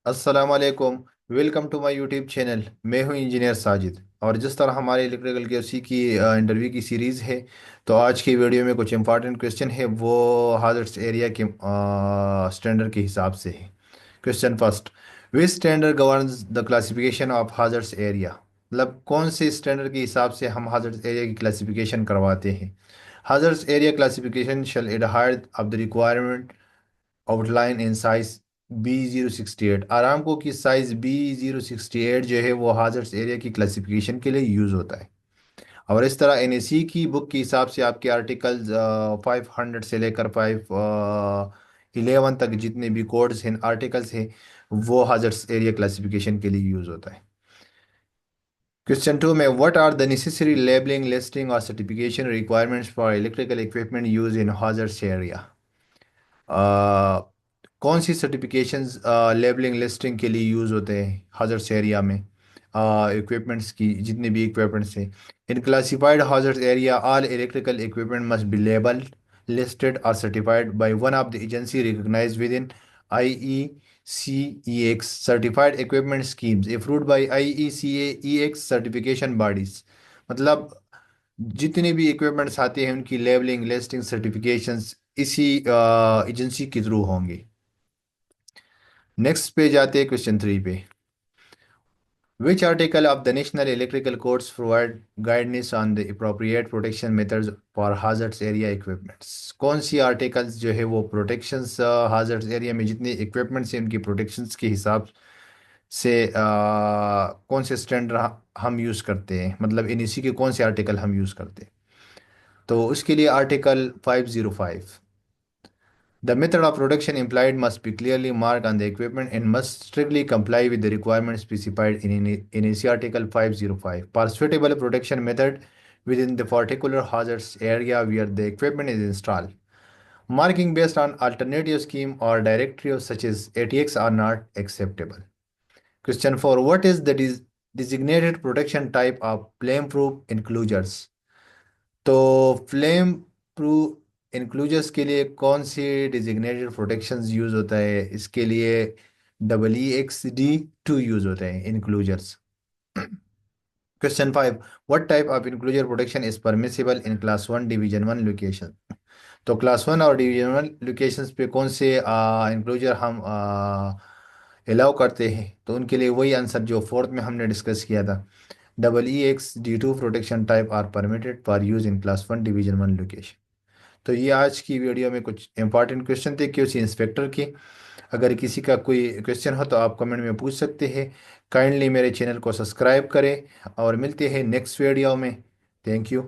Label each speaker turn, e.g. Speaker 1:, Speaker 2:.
Speaker 1: अस्सलाम वालेकुम। Welcome to my YouTube channel. मैं हूं इंजीनियर साजिद। और जिस तरह हमारे इलेक्ट्रिकल के उसी की इंटरव्यू की सीरीज़ है, तो आज की वीडियो में कुछ इंपॉर्टेंट क्वेश्चन है वो हाजर्स एरिया के स्टैंडर्ड के हिसाब से है। Question first, which standard governs the classification of hazardous area. मतलब कौन से स्टैंडर्ड के हिसाब से हम हाजर्स एरिया की क्लासिफिकेशन करवाते हैं। Hazardous area classification shall adhere of the requirement outline in size B068। Aramco की साइज B068 जो है वो हाजर्स एरिया की क्लासिफिकेशन के लिए यूज़ होता है। और इस तरह NAC की बुक के हिसाब से आपके आर्टिकल्स 500 से लेकर 511 तक जितने भी कोड्स हैं, आर्टिकल्स हैं, वो हाजर्स एरिया क्लासिफिकेशन के लिए यूज़ होता है। क्वेश्चन टू में, what are the necessary labelling listing और certification requirements for electrical equipment use in hazardous area. कौन सी सर्टिफिकेशंस लेबलिंग लिस्टिंग के लिए यूज़ होते हैं हाजर्स एरिया में। इक्विपमेंट्स की जितने भी इक्विपमेंट्स हैं, in classified hazardous area all electrical equipment must be labelled listed or certified by one of the agency recognized within IECEX certified equipment schemes approved by IECEX certification bodies। मतलब जितने भी equipments आते हैं उनकी labelling listing certifications इसी agency के through होंगे। Next पे जाते हैं क्वेश्चन थ्री पे। Which article of the National Electrical Codes provide guidance on the appropriate protection methods for hazards area equipments। कौन सी आर्टिकल्स जो है वो प्रोटेक्शंस hazards एरिया में जितने इक्विपमेंट्स हैं उनकी प्रोटेक्शंस के हिसाब से कौन से स्टैंडर्ड हम यूज़ करते हैं, मतलब NEC के कौन से आर्टिकल हम यूज़ करते हैं। तो उसके लिए article 505, the method of production implied must be clearly marked on the equipment and must strictly comply with the requirements specified in AC Article 505 for suitable production method within the particular hazards area where the equipment is installed. Marking based on alternative scheme or directive such as ATX are not acceptable. Question 4. What is the designated protection type of flame-proof enclosures? तो flame proof इंक्लूजर्स के लिए कौन सी designated protections use होता है, इसके लिए EEXD2 use होता है enclosures. Question five, what type of enclosure protection is permissible in class 1 division 1 location. तो क्लास 1 और डिवीजन 1 लोकेशंस पे कौन से इंक्लूजर हम अलाउ करते हैं, तो उनके लिए वही आंसर जो फोर्थ में हमने डिस्कस किया था। EEXD2 protection type are permitted for use in class 1 division 1 location. तो ये आज की वीडियो में कुछ इंपॉर्टेंट क्वेश्चन थे QC इंस्पेक्टर के। अगर किसी का कोई क्वेश्चन हो तो आप कमेंट में पूछ सकते हैं। काइंडली मेरे चैनल को सब्सक्राइब करें और मिलते हैं नेक्स्ट वीडियो में। Thank you.